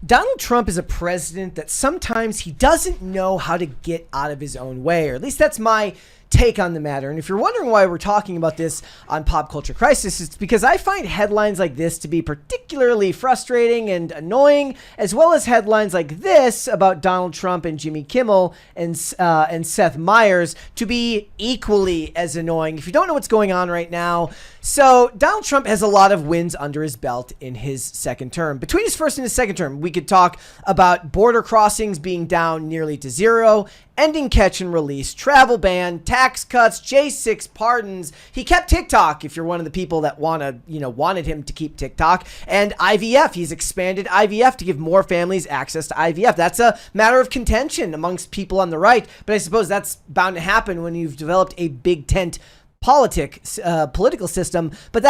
Donald Trump is a president that sometimes he doesn't know how to get out of his own way, or at least that's my take on the matter. And if you're wondering why we're talking about this on Pop Culture Crisis, it's because I find headlines like this to be particularly frustrating and annoying, as well as headlines like this about Donald Trump and Jimmy Kimmel and Seth Meyers to be equally as annoying. If you don't know what's going on right now, so Donald Trump has a lot of wins under his belt in his second term. Between his first and his second term, we could talk about border crossings being down nearly to zero, ending catch and release, travel ban, tax cuts, J6 pardons. He kept TikTok, if you're one of the people that wanted him to keep TikTok, and IVF. He's expanded IVF to give more families access to IVF. That's a matter of contention amongst people on the right, but I suppose that's bound to happen when you've developed a big tent political system. But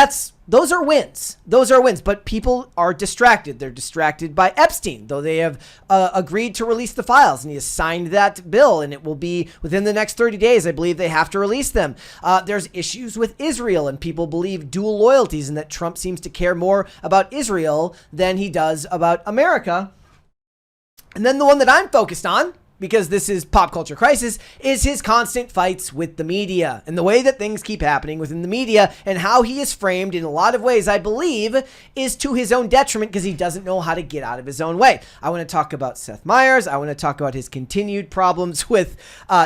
those are wins. But people are distracted. They're distracted by Epstein, though they have agreed to release the files, and he has signed that bill, and it will be within the next 30 days. I believe they have to release them. There's issues with Israel, and people believe dual loyalties, and that Trump seems to care more about Israel than he does about America. And then the one that I'm focused on, because this is Pop Culture Crisis, is his constant fights with the media and the way that things keep happening within the media, and how he is framed in a lot of ways, I believe, is to his own detriment because he doesn't know how to get out of his own way. I want to talk about Seth Meyers. I want to talk about his continued problems with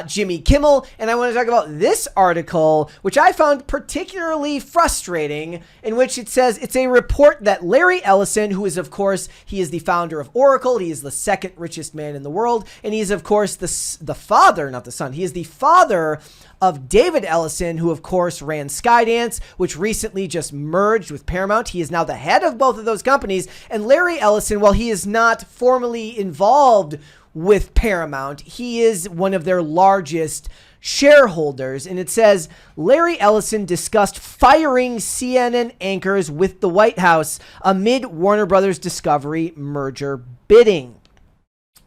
Jimmy Kimmel. And I want to talk about this article, which I found particularly frustrating, in which it says it's a report that Larry Ellison, who is, of course, he is the founder of Oracle. He is the second richest man in the world. And he's, of course, the father, not the son. He is the father of David Ellison, who, of course, ran Skydance, which recently just merged with Paramount. He is now the head of both of those companies. And Larry Ellison, while he is not formally involved with Paramount, he is one of their largest shareholders. And it says Larry Ellison discussed firing CNN anchors with the White House amid Warner Brothers Discovery merger bidding.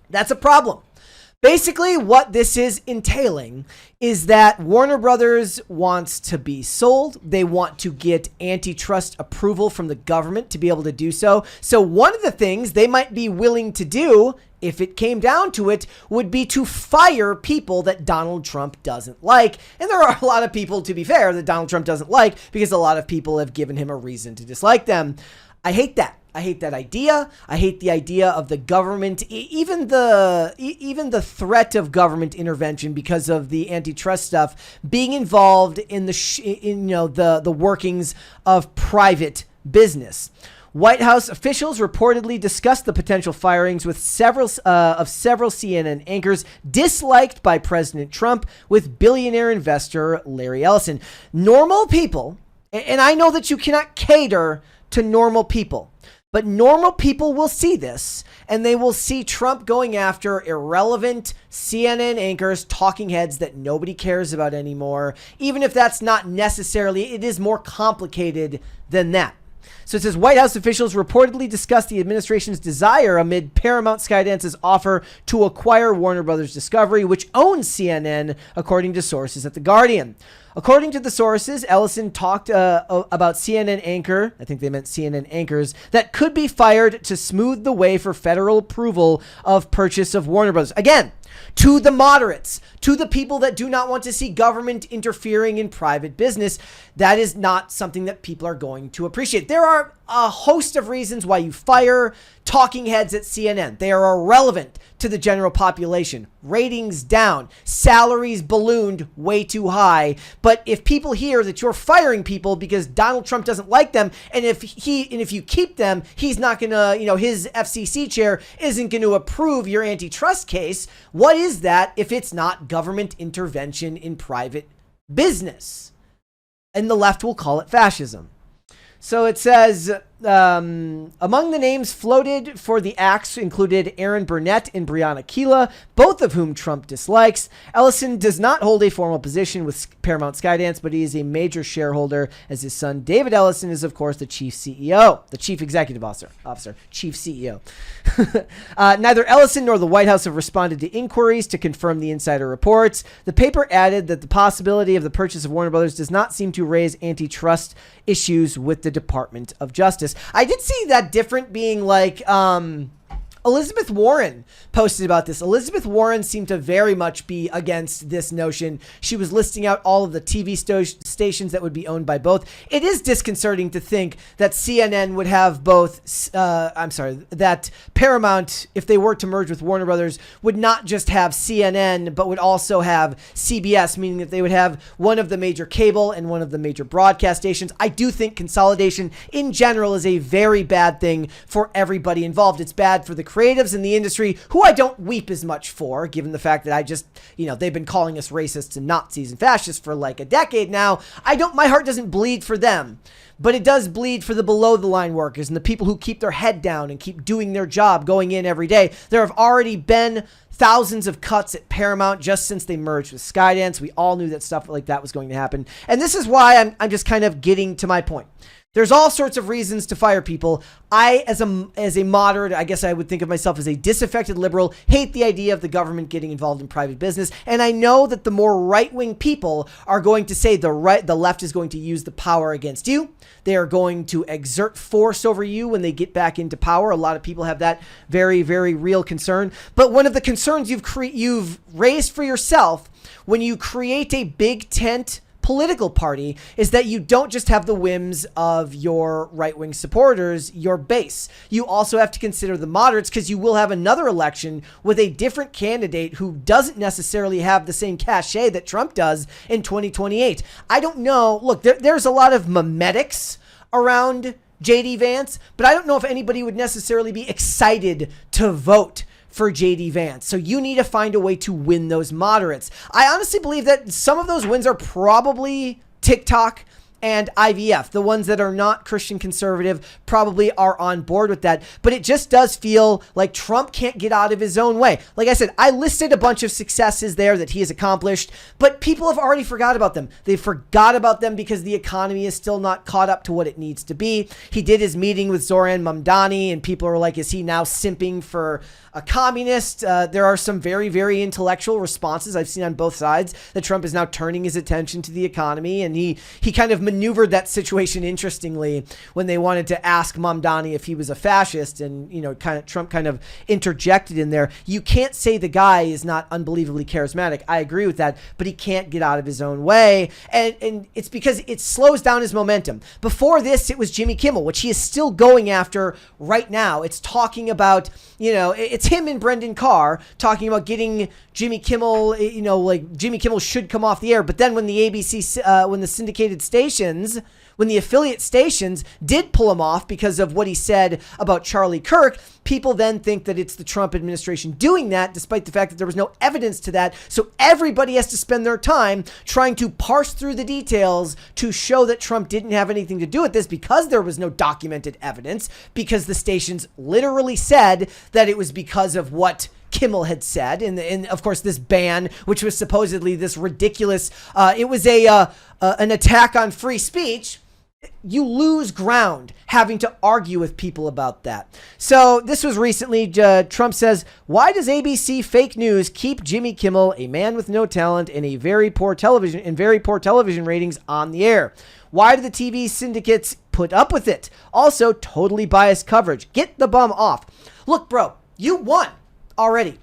That's a problem. Basically, what this is entailing is that Warner Brothers wants to be sold. They want to get antitrust approval from the government to be able to do so. So one of the things they might be willing to do, if it came down to it, would be to fire people that Donald Trump doesn't like. And there are a lot of people, to be fair, that Donald Trump doesn't like, because a lot of people have given him a reason to dislike them. I hate that. I hate that idea. I hate the idea of the government, even the threat of government intervention because of the antitrust stuff, being involved in the workings of private business. White House officials reportedly discussed the potential firings with several CNN anchors disliked by President Trump, with billionaire investor Larry Ellison. Normal people, and I know that you cannot cater to normal people, but normal people will see this, and they will see Trump going after irrelevant CNN anchors, talking heads that nobody cares about anymore, even if that's not necessarily, it is more complicated than that. So it says White House officials reportedly discussed the administration's desire amid Paramount Skydance's offer to acquire Warner Brothers Discovery, which owns CNN, according to sources at The Guardian. According to the sources, Ellison talked about CNN anchor, I think they meant CNN anchors, that could be fired to smooth the way for federal approval of purchase of Warner Brothers. Again, to the moderates, to the people that do not want to see government interfering in private business, that is not something that people are going to appreciate. There are a host of reasons why you fire talking heads at CNN. They are irrelevant to the general population. Ratings down, salaries ballooned way too high. But if people hear that you're firing people because Donald Trump doesn't like them, and if you keep them, he's not gonna, his FCC chair isn't going to approve your antitrust case. What is that if it's not government intervention in private business? And the left will call it fascism. So it says, among the names floated for the axe included Aaron Burnett and Brianna Keela, both of whom Trump dislikes. Ellison does not hold a formal position with Paramount Skydance, but he is a major shareholder, as his son David Ellison is, of course, the chief CEO, the chief executive officer, chief CEO. Neither Ellison nor the White House have responded to inquiries to confirm the insider reports. The paper added that the possibility of the purchase of Warner Brothers does not seem to raise antitrust issues with the Department of Justice. I did see that different being like, Elizabeth Warren posted about this. Elizabeth Warren seemed to very much be against this notion. She was listing out all of the TV stations that would be owned by both. It is disconcerting to think that CNN would have both, that Paramount, if they were to merge with Warner Brothers, would not just have CNN, but would also have CBS, meaning that they would have one of the major cable and one of the major broadcast stations. I do think consolidation in general is a very bad thing for everybody involved. It's bad for the creatives in the industry, who I don't weep as much for, given the fact that they've been calling us racists and Nazis and fascists for like a decade now. My heart doesn't bleed for them, but it does bleed for the below the line workers and the people who keep their head down and keep doing their job, going in every day. There have already been thousands of cuts at Paramount just since they merged with Skydance. We all knew that stuff like that was going to happen. And this is why I'm just kind of getting to my point. There's all sorts of reasons to fire people. I, as a moderate, I guess I would think of myself as a disaffected liberal, hate the idea of the government getting involved in private business. And I know that the more right-wing people are going to say the left is going to use the power against you. They are going to exert force over you when they get back into power. A lot of people have that very, very real concern. But one of the concerns you've raised for yourself when you create a big tent political party is that you don't just have the whims of your right-wing supporters, your base. You also have to consider the moderates, because you will have another election with a different candidate who doesn't necessarily have the same cachet that Trump does in 2028. I don't know. Look, there's a lot of memetics around JD Vance, but I don't know if anybody would necessarily be excited to vote for JD Vance. So you need to find a way to win those moderates. I honestly believe that some of those wins are probably TikTok and IVF. The ones that are not Christian conservative probably are on board with that. But it just does feel like Trump can't get out of his own way. Like I said, I listed a bunch of successes there that he has accomplished, but people have already forgot about them. They forgot about them because the economy is still not caught up to what it needs to be. He did his meeting with Zoran Mamdani, and people are like, is he now simping for a communist? There are some very, very intellectual responses I've seen on both sides that Trump is now turning his attention to the economy, and he kind of maneuvered that situation interestingly when they wanted to ask Mamdani if he was a fascist, and Trump kind of interjected in there. You can't say the guy is not unbelievably charismatic. I agree with that, but he can't get out of his own way, and it's because it slows down his momentum. Before this, it was Jimmy Kimmel, which he is still going after right now. It's talking about, it's him and Brendan Carr talking about getting Jimmy Kimmel, like Jimmy Kimmel should come off the air. But then when the ABC, when the syndicated stations, when the affiliate stations did pull him off because of what he said about Charlie Kirk, people then think that it's the Trump administration doing that, despite the fact that there was no evidence to that. So everybody has to spend their time trying to parse through the details to show that Trump didn't have anything to do with this, because there was no documented evidence, because the stations literally said that it was because of what Kimmel had said, and of course this ban, which was supposedly this ridiculous, it was an attack on free speech. You lose ground having to argue with people about that. So this was recently, Trump says, why does ABC fake news keep Jimmy Kimmel, a man with no talent and very poor television ratings, on the air? Why do the TV syndicates put up with it? Also, totally biased coverage. Get the bum off. Look, bro, you won already.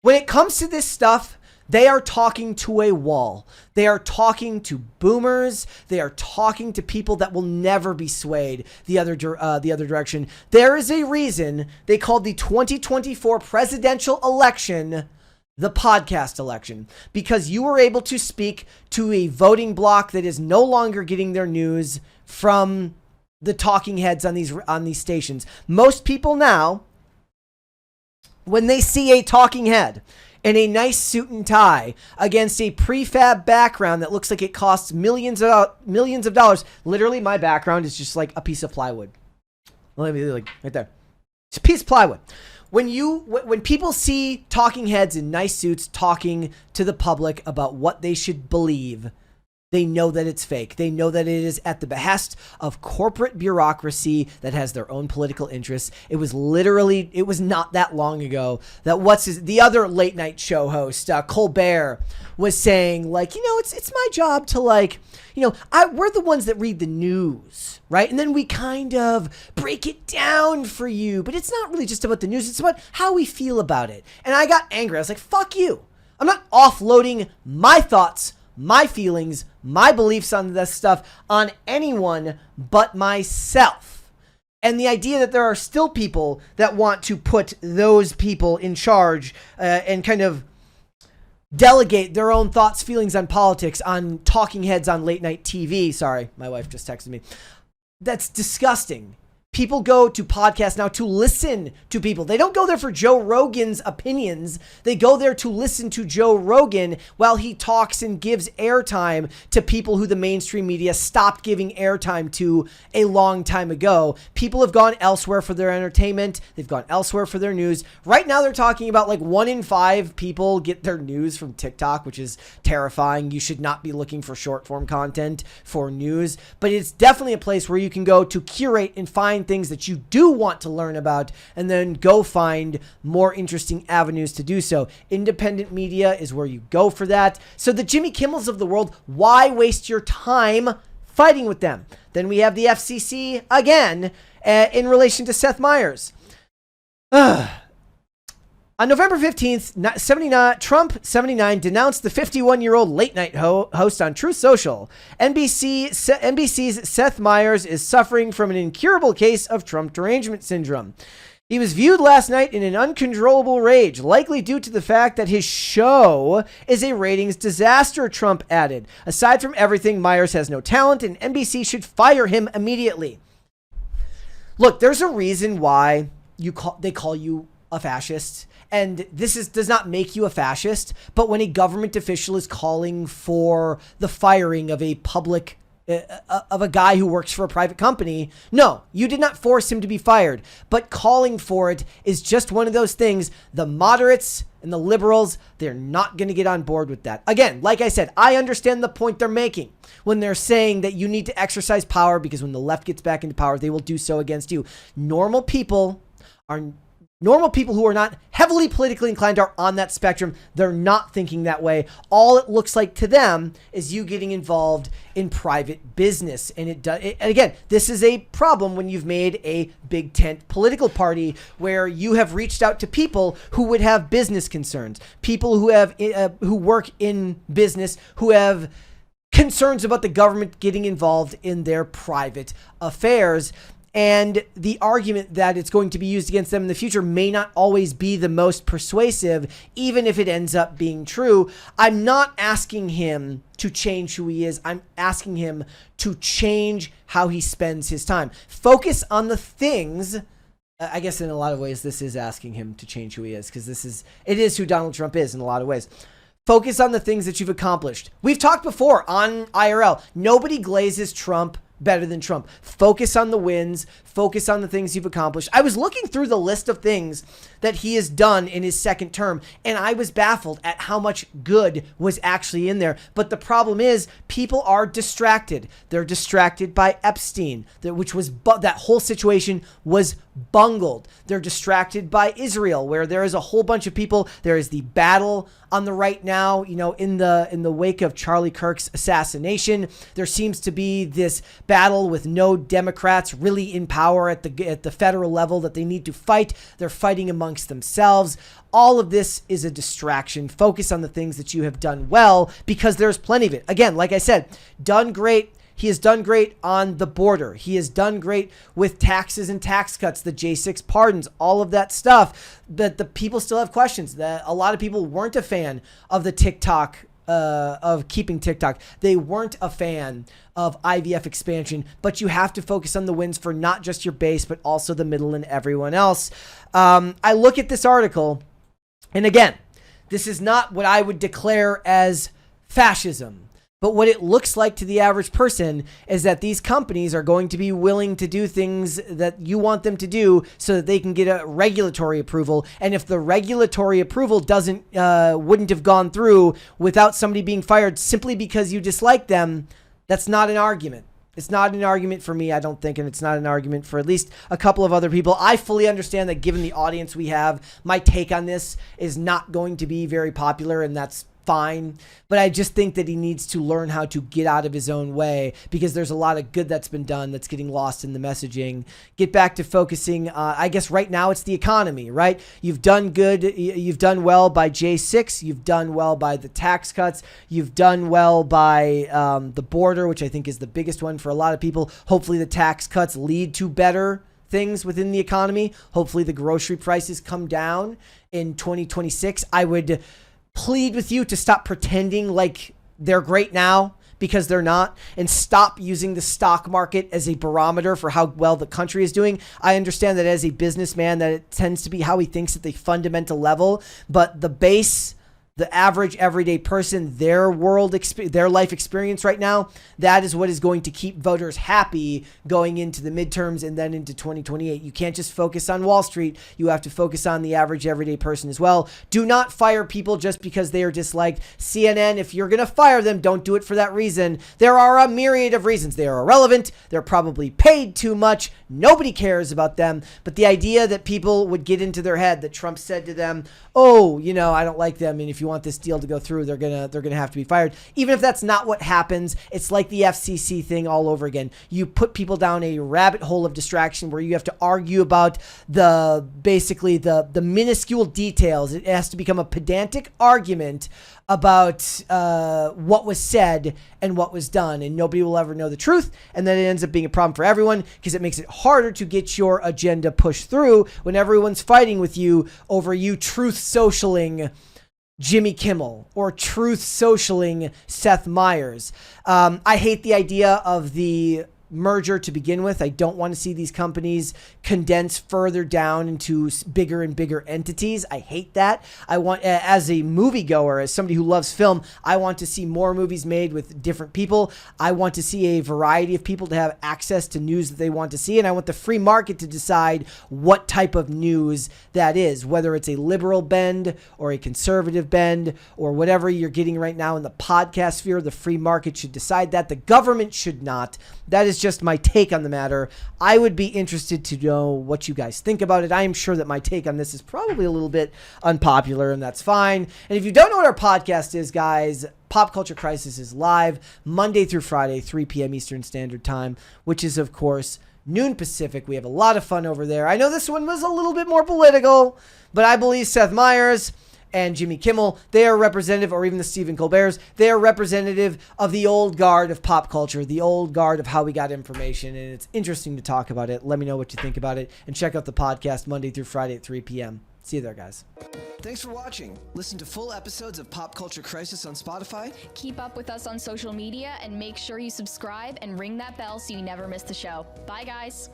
When it comes to this stuff, they are talking to a wall. They are talking to boomers. They are talking to people that will never be swayed the other direction. There is a reason they called the 2024 presidential election the podcast election, because you were able to speak to a voting bloc that is no longer getting their news from the talking heads on these stations. Most people now, when they see a talking head in a nice suit and tie against a prefab background that looks like it costs millions of dollars. Literally, my background is just like a piece of plywood. Let me, like, right there. It's a piece of plywood. When people see talking heads in nice suits talking to the public about what they should believe, They know that it's fake. They know that it is at the behest of corporate bureaucracy that has their own political interests. It was not that long ago that the other late night show host, Colbert, was saying, like, it's my job to, like, we're the ones that read the news, right? And then we kind of break it down for you. But it's not really just about the news. It's about how we feel about it. And I got angry. I was like, fuck you. I'm not offloading my thoughts, my feelings, my beliefs on this stuff on anyone but myself. And the idea that there are still people that want to put those people in charge and kind of delegate their own thoughts, feelings on politics on talking heads on late night TV. Sorry, my wife just texted me. That's disgusting. People go to podcasts now to listen to people. They don't go there for Joe Rogan's opinions. They go there to listen to Joe Rogan while he talks and gives airtime to people who the mainstream media stopped giving airtime to a long time ago. People have gone elsewhere for their entertainment. They've gone elsewhere for their news. Right now they're talking about like 1 in 5 people get their news from TikTok, which is terrifying. You should not be looking for short form content for news, but it's definitely a place where you can go to curate and find things that you do want to learn about and then go find more interesting avenues to do so. Independent media is where you go for that. So the Jimmy Kimmels of the world, why waste your time fighting with them? Then we have the FCC again in relation to Seth Meyers. On November 15th, Trump, 79, denounced the 51-year-old late-night host on Truth Social. NBC's Seth Meyers is suffering from an incurable case of Trump derangement syndrome. He was viewed last night in an uncontrollable rage, likely due to the fact that his show is a ratings disaster, Trump added. Aside from everything, Meyers has no talent, and NBC should fire him immediately. Look, there's a reason why they call you a fascist. And this does not make you a fascist, but when a government official is calling for the firing of a guy who works for a private company, no, you did not force him to be fired, but calling for it is just one of those things. The moderates and the liberals, they're not going to get on board with that. Again, like I said, I understand the point they're making when they're saying that you need to exercise power because when the left gets back into power, they will do so against you. Normal people who are not heavily politically inclined are on that spectrum. They're not thinking that way. All it looks like to them is you getting involved in private business. And and again, this is a problem when you've made a big tent political party where you have reached out to people who would have business concerns, people who work in business, who have concerns about the government getting involved in their private affairs. And the argument that it's going to be used against them in the future may not always be the most persuasive, even if it ends up being true. I'm not asking him to change who he is. I'm asking him to change how he spends his time. Focus on the things. I guess in a lot of ways, this is asking him to change who he is, because it is who Donald Trump is in a lot of ways. Focus on the things that you've accomplished. We've talked before on IRL. Nobody glazes Trump better than Trump. Focus on the wins. Focus on the things you've accomplished. I was looking through the list of things that he has done in his second term, and I was baffled at how much good was actually in there. But the problem is people are distracted. They're distracted by Epstein, that whole situation was bungled. They're distracted by Israel, where there is a whole bunch of people. There is the battle on the right now, in the wake of Charlie Kirk's assassination. There seems to be this battle with no Democrats really in power at the federal level that they need to fight. They're fighting amongst themselves. All of this is a distraction. Focus on the things that you have done well, because there's plenty of it. Again, like I said, done great. He has done great on the border. He has done great with taxes and tax cuts, the J6 pardons, all of that stuff. But the people still have questions. A lot of people weren't a fan of the TikTok, of keeping TikTok. They weren't a fan of IVF expansion, but you have to focus on the wins for not just your base, but also the middle and everyone else. I look at this article, and again, this is not what I would declare as fascism. But what it looks like to the average person is that these companies are going to be willing to do things that you want them to do so that they can get a regulatory approval. And if the regulatory approval wouldn't have gone through without somebody being fired simply because you dislike them, that's not an argument. It's not an argument for me, I don't think, and it's not an argument for at least a couple of other people. I fully understand that given the audience we have, my take on this is not going to be very popular, and that's fine. But I just think that he needs to learn how to get out of his own way, because there's a lot of good that's been done that's getting lost in the messaging. Get back to focusing. I guess right now it's the economy, right? You've done good. You've done well by J6. You've done well by the tax cuts. You've done well by the border, which I think is the biggest one for a lot of people. Hopefully the tax cuts lead to better things within the economy. Hopefully the grocery prices come down in 2026. I would plead with you to stop pretending like they're great now, because they're not, and stop using the stock market as a barometer for how well the country is doing. I understand that as a businessman that it tends to be how he thinks at the fundamental level, but the average everyday person, their life experience right now, that is what is going to keep voters happy going into the midterms and then into 2028. You can't just focus on Wall Street. You have to focus on the average everyday person as well. Do not fire people just because they are disliked. CNN, if you're going to fire them, don't do it for that reason. There are a myriad of reasons. They are irrelevant. They're probably paid too much. Nobody cares about them. But the idea that people would get into their head that Trump said to them, oh, I don't like them, and if you want this deal to go through, they're gonna have to be fired. Even if that's not what happens, it's like the FCC thing all over again. You put people down a rabbit hole of distraction where you have to argue about the minuscule details. It has to become a pedantic argument about what was said and what was done, and nobody will ever know the truth, and then it ends up being a problem for everyone because it makes it harder to get your agenda pushed through when everyone's fighting with you over you truth socialing Jimmy Kimmel or truth socialing Seth Meyers. I hate the idea of the merger to begin with. I don't want to see these companies condense further down into bigger and bigger entities. I hate that. I want, as a moviegoer, as somebody who loves film, I want to see more movies made with different people. I want to see a variety of people to have access to news that they want to see, and I want the free market to decide what type of news that is, whether it's a liberal bend or a conservative bend or whatever you're getting right now in the podcast sphere. The free market should decide that. The government should not. That is just my take on the matter. I would be interested to know what you guys think about it. I am sure that my take on this is probably a little bit unpopular, and that's fine. And if you don't know what our podcast is, guys, Pop Culture Crisis is live Monday through Friday, 3 p.m. Eastern Standard Time, which is, of course, noon Pacific. We have a lot of fun over there. I know this one was a little bit more political, but I believe Seth Meyers and Jimmy Kimmel, they are representative, or even the Stephen Colberts, they are representative of the old guard of pop culture, the old guard of how we got information, and it's interesting to talk about it. Let me know what you think about it, and check out the podcast Monday through Friday at 3 p.m. See you there, guys. Thanks for watching. Listen to full episodes of Pop Culture Crisis on Spotify. Keep up with us on social media, and make sure you subscribe and ring that bell so you never miss the show. Bye, guys.